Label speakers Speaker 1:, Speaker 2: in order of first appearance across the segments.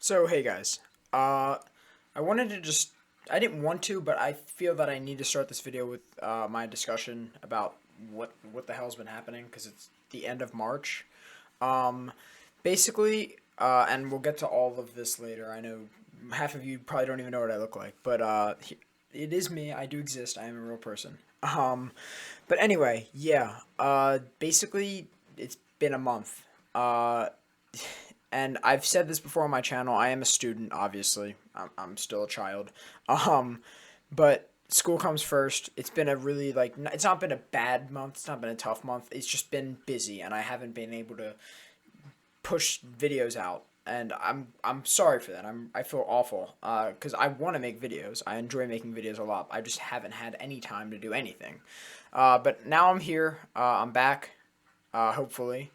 Speaker 1: So, hey guys, I wanted to I didn't want to, but I feel that I need to start this video with my discussion about what the hell's been happening, because it's the end of March. Um, Basically, and we'll get to all of this later. I know half of you probably don't even know what I look like, but it is me. I do exist. I am a real person. But anyway, yeah, basically, it's been a month. And I've said this before on my channel. I am a student, obviously. I'm still a child. Um, but school comes first. It's been a really it's not been a bad month. It's not been a tough month. It's just been busy, and I haven't been able to push videos out. And I'm sorry for that. I feel awful. Because I want to make videos. I enjoy making videos a lot. I just haven't had any time to do anything. But now I'm here. I'm back. Hopefully.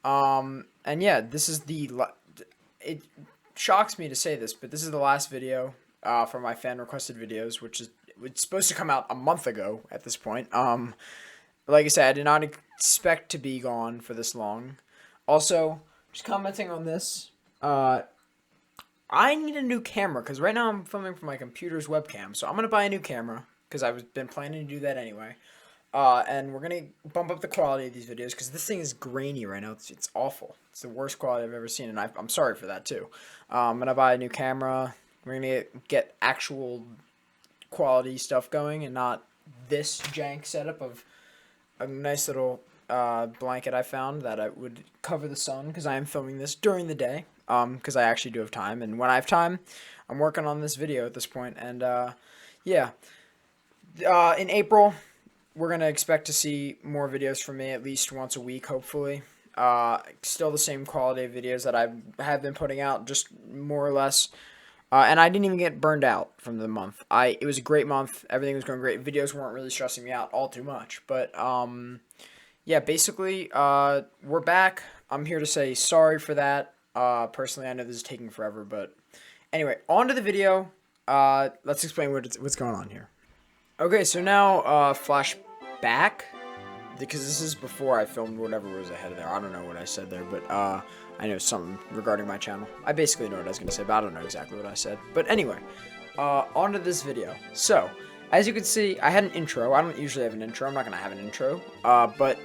Speaker 1: And yeah, this is it shocks me to say this, but this is the last video for my fan requested videos, which is it's supposed to come out a month ago at this point. Like I said, I did not expect to be gone for this long. Also, just commenting on this, I need a new camera because right now I'm filming from my computer's webcam, so I'm gonna buy a new camera because I've been planning to do that anyway. And we're gonna bump up the quality of these videos because this thing is grainy right now. It's awful. It's the worst quality I've ever seen, and I'm sorry for that too. I'm gonna buy a new camera. We're gonna get actual quality stuff going, and not this jank setup of a nice little blanket I found that I would cover the sun because I am filming this during the day. Because I actually do have time, and when I have time, I'm working on this video at this point. And yeah, in April, we're going to expect to see more videos from me at least once a week, hopefully. Still the same quality of videos that I have been putting out, just more or less. And I didn't even get burned out from the month. It was a great month. Everything was going great. Videos weren't really stressing me out all too much. But, yeah, basically, we're back. I'm here to say sorry for that. Personally, I know this is taking forever, but anyway, on to the video. Let's explain what's going on here. Okay, so now, flash back, because this is before I filmed whatever was ahead of there. I don't know what I said there, but I know something regarding my channel. I basically know what I was going to say, but I don't know exactly what I said. But anyway, on to this video. So, as you can see, I had an intro. I don't usually have an intro. I'm not going to have an intro. But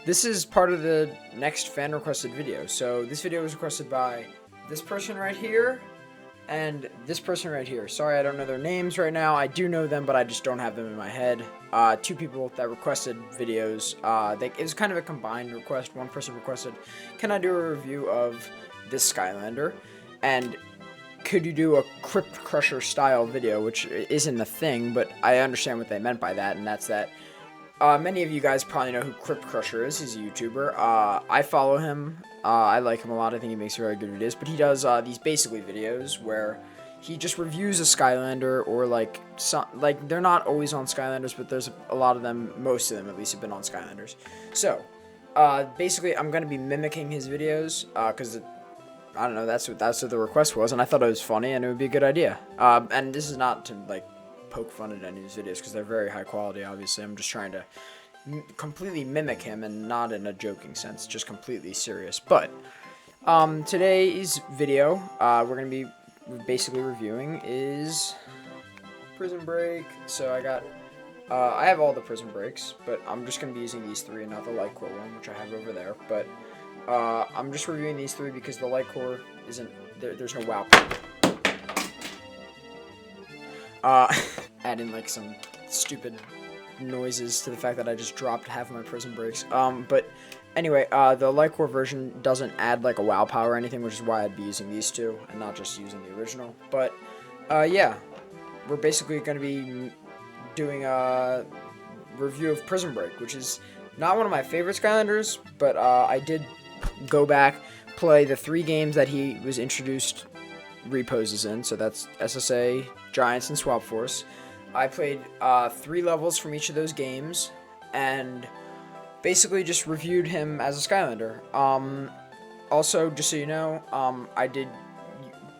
Speaker 1: this is part of the next fan requested video. So, this video was requested by this person right here and this person right here. Sorry, I don't know their names right now. I do know them, but I just don't have them in my head. Two people that requested videos. It was kind of a combined request. One person requested, can I do a review of this Skylander? And could you do a Crypt Crusher style video, which isn't a thing, but I understand what they meant by that, and that's that. Many of you guys probably know who Crypt Crusher is. He's a YouTuber. I follow him. I like him a lot. I think he makes very good videos. But he does these basically videos where he just reviews a Skylander, or they're not always on Skylanders, but there's a lot of them. Most of them, at least, have been on Skylanders. So, basically, I'm gonna be mimicking his videos because I don't know. That's what the request was, and I thought it was funny and it would be a good idea. And this is not to poke fun at any of his videos because they're very high quality. Obviously, I'm just trying to completely mimic him, and not in a joking sense, just completely serious. But today's video we're gonna be basically reviewing is Prism Break. So I have all the Prism Breaks, but I'm just gonna be using these three and not the Light Core one, which I have over there. But I'm just reviewing these three because the Light Core isn't there's no wow. Add in some stupid noises to the fact that I just dropped half of my Prism Breaks. But anyway, the Light Core version doesn't add a wow power or anything, which is why I'd be using these two and not just using the original. But yeah, we're basically going to be doing a review of Prism Break, which is not one of my favorite Skylanders, but I did go back, play the 3 games that he was introduced reposes in, so that's SSA, Giants, and Swap Force. I played 3 levels from each of those games, and basically just reviewed him as a Skylander. Also, just so you know, I did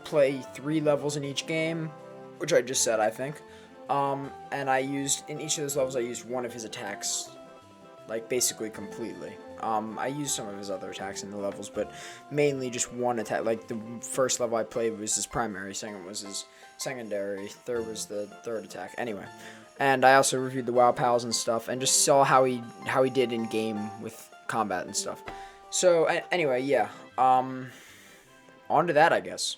Speaker 1: play 3 levels in each game, which I just said, I think. And in each of those levels, I used one of his attacks like basically completely. I used some of his other attacks in the levels, but mainly just one attack. Like the first level I played was his primary, second was his secondary, third was the third attack. Anyway, and I also reviewed the WoW pals and stuff, and just saw how he did in game with combat and stuff. So anyway, yeah. On to that, I guess.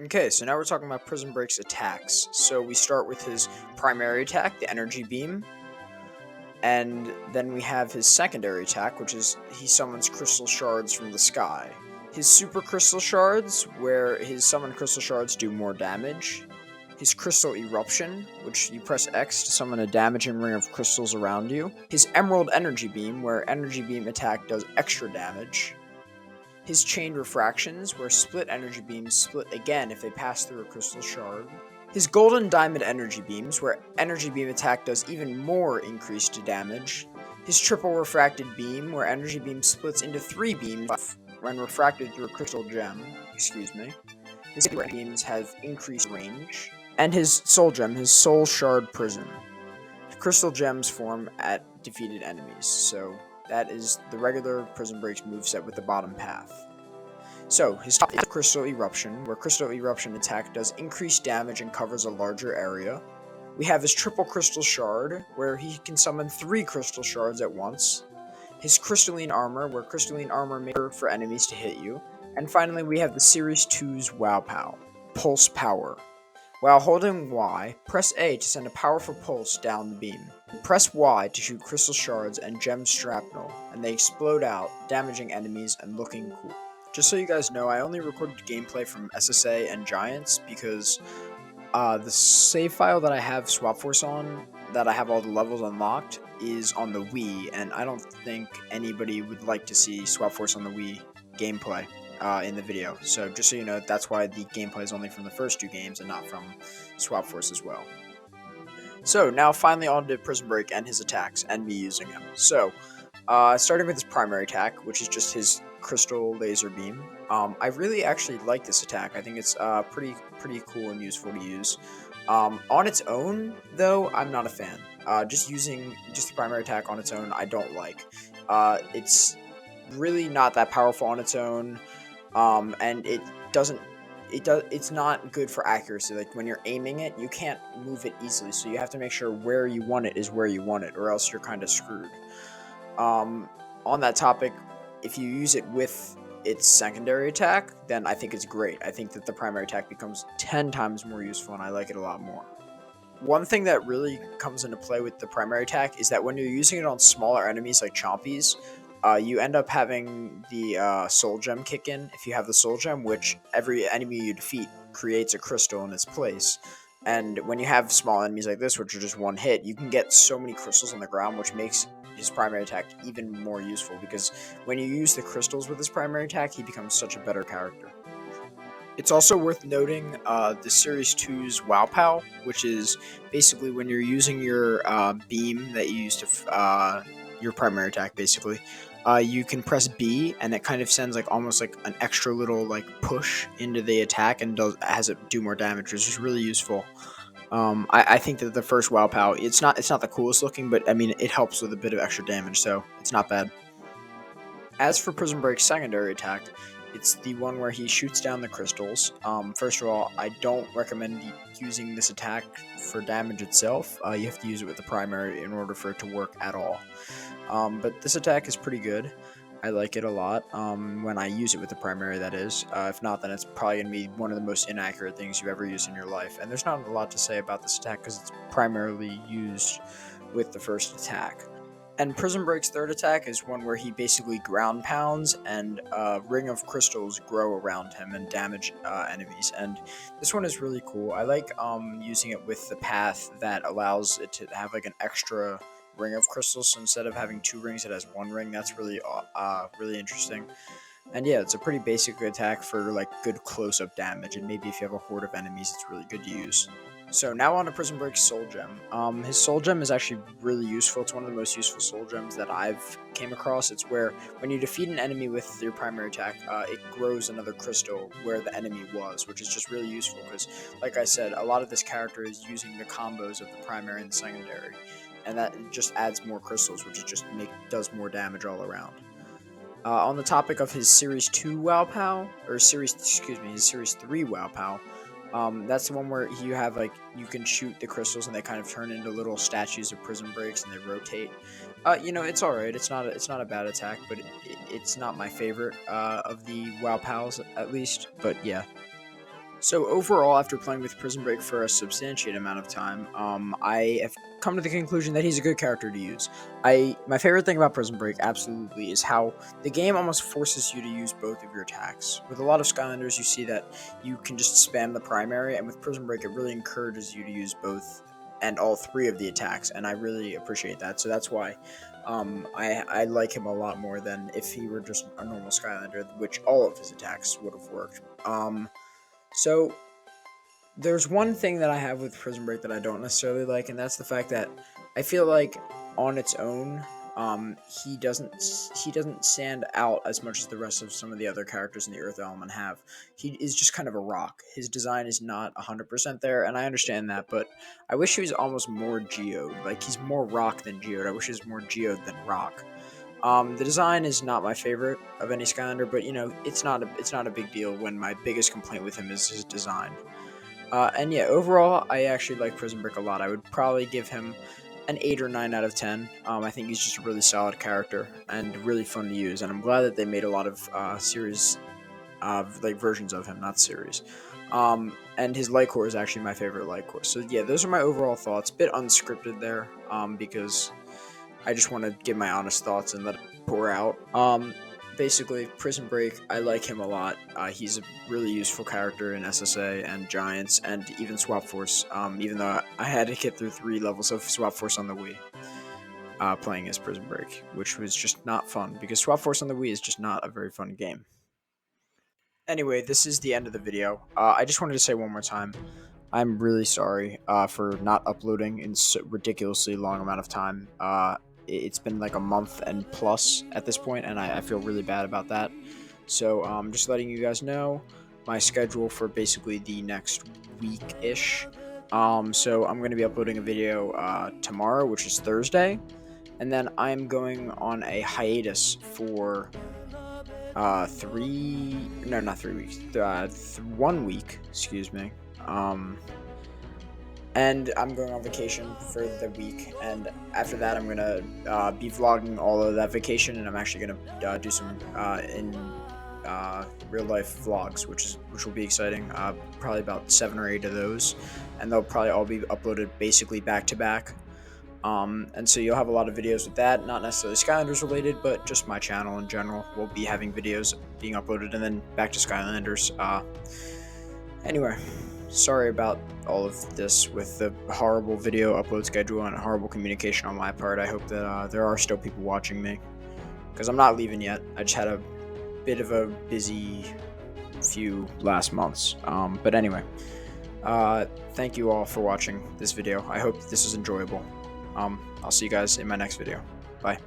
Speaker 1: Okay, so now we're talking about Prism Break's attacks. So we start with his primary attack, the Energy Beam, and then we have his secondary attack, which is he summons crystal shards from the sky. His super crystal shards, where his summoned crystal shards do more damage. His crystal eruption, which you press X to summon a damaging ring of crystals around you. His emerald energy beam, where energy beam attack does extra damage. His chained refractions, where split energy beams split again if they pass through a crystal shard. His golden diamond energy beams, where energy beam attack does even more increased damage. His triple refracted beam, where energy beam splits into 3 beams when refracted through a crystal gem. His beams have increased range. And his soul gem, his soul shard prism. Crystal gems form at defeated enemies, so that is the regular Prism Breaks moveset with the bottom path. So, his top is Crystal Eruption, where Crystal Eruption attack does increased damage and covers a larger area. We have his Triple Crystal Shard, where he can summon 3 Crystal Shards at once. His Crystalline Armor, where Crystalline Armor makes it for enemies to hit you. And finally, we have the Series 2's WoW Pow, Pulse Power. While holding Y, press A to send a powerful pulse down the beam. Press Y to shoot crystal shards and gem shrapnel, and they explode out, damaging enemies and looking cool. Just so you guys know, I only recorded gameplay from SSA and Giants because the save file that I have Swap Force on, that I have all the levels unlocked, is on the Wii, and I don't think anybody would like to see Swap Force on the Wii gameplay in the video. So just so you know, that's why the gameplay is only from the first 2 games and not from Swap Force as well. So now finally on to Prism Break and his attacks and me using him. So starting with his primary attack, which is just his crystal laser beam. I really actually like this attack. I think it's pretty cool and useful to use. On its own, though, I'm not a fan. Just using just the primary attack on its own, I don't like. It's really not that powerful on its own, and it's not good for accuracy. Like when you're aiming it, you can't move it easily, so you have to make sure where you want it is where you want it, or else you're kind of screwed. On that topic, if you use it with its secondary attack, then I think it's great. I think that the primary attack becomes 10 times more useful, and I like it a lot more. One thing that really comes into play with the primary attack is that when you're using it on smaller enemies like Chompies, you end up having the Soul Gem kick in if you have the Soul Gem, which every enemy you defeat creates a crystal in its place. And when you have small enemies like this, which are just one hit, you can get so many crystals on the ground, which makes his primary attack even more useful, because when you use the crystals with his primary attack, he becomes such a better character. It's also worth noting the Series 2's WoW Pal, which is basically when you're using your beam that you use to your primary attack, basically. You can press B, and it kind of sends like almost like an extra little like push into the attack and has it do more damage, which is really useful. I think that the first WoW Pal, it's not the coolest looking, but I mean it helps with a bit of extra damage, so it's not bad. As for Prism Break's secondary attack, it's the one where he shoots down the crystals. First of all, I don't recommend using this attack for damage itself. You have to use it with the primary in order for it to work at all. But this attack is pretty good. I like it a lot when I use it with the primary, that is. If not, then it's probably going to be one of the most inaccurate things you've ever used in your life. And there's not a lot to say about this attack because it's primarily used with the first attack. And Prism Break's third attack is one where he basically ground pounds and a ring of crystals grow around him and damage enemies. And this one is really cool. I like using it with the path that allows it to have like an extra ring of crystals. So instead of having 2 rings, it has 1 ring. That's really interesting. And yeah, it's a pretty basic attack for like good close-up damage. And maybe if you have a horde of enemies, it's really good to use. So now on to Prism Break's Soul Gem. His Soul Gem is actually really useful. It's one of the most useful Soul Gems that I've came across. It's where when you defeat an enemy with your primary attack, it grows another crystal where the enemy was, which is just really useful because, like I said, a lot of this character is using the combos of the primary and the secondary. and that just adds more crystals, which does more damage all around. On the topic of his Series 2 Wow Pow, or his Series 3 Wow Pow, that's the one where you have, like, you can shoot the crystals and they kind of turn into little statues of Prism Breaks and they rotate. It's alright. It's not a bad attack, but it's not my favorite of the Wow Pows, at least. But yeah. So overall, after playing with Prism Break for a substantiate amount of time, I have come to the conclusion that he's a good character to use. My favorite thing about Prism Break absolutely is how the game almost forces you to use both of your attacks. With a lot of Skylanders, you see that you can just spam the primary, and with Prism Break, it really encourages you to use both and all three of the attacks, and I really appreciate that. So that's why I like him a lot more than if he were just a normal Skylander, which all of his attacks would have worked. So there's one thing that I have with Prism Break that I don't necessarily like, and that's the fact that I feel like on its own, he doesn't stand out as much as the rest of some of the other characters in the Earth Element have. He is just kind of a rock. His design is not 100% there, and I understand that, but I wish he was almost more geode. Like, he's more rock than geode. I wish he was more geode than rock. The design is not my favorite of any Skylander, but it's not a big deal when my biggest complaint with him is his design. And yeah, overall, I actually like Prism Brick a lot. I would probably give him an 8 or 9 out of 10. I think he's just a really solid character and really fun to use, and I'm glad that they made a lot of series, like versions of him, not series. And his light core is actually my favorite light core. So yeah, those are my overall thoughts. Bit unscripted there, because I just want to give my honest thoughts and let it pour out. Basically, Prism Break, I like him a lot. He's a really useful character in SSA and Giants, and even Swap Force, even though I had to get through 3 levels of Swap Force on the Wii, playing as Prism Break, which was just not fun, because Swap Force on the Wii is just not a very fun game. Anyway, this is the end of the video. I just wanted to say one more time, I'm really sorry for not uploading in so ridiculously long amount of time. It's been like a month and plus at this point, and I feel really bad about that. So just letting you guys know my schedule for basically the next week-ish. So I'm going to be uploading a video tomorrow, which is Thursday, and then I'm going on a hiatus for 1 week, excuse me. And I'm going on vacation for the week, and after that I'm gonna be vlogging all of that vacation, and I'm actually gonna do some in real life vlogs, which will be exciting. Probably about 7 or 8 of those, and they'll probably all be uploaded basically back to back. And so you'll have a lot of videos with that, not necessarily Skylanders related, but just my channel in general will be having videos being uploaded, and then back to Skylanders. Anyway, sorry about all of this with the horrible video upload schedule and horrible communication on my part. I hope that there are still people watching me, because I'm not leaving yet. I just had a bit of a busy few last months. But anyway, thank you all for watching this video. I hope this is enjoyable. I'll see you guys in my next video. Bye.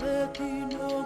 Speaker 1: Betty no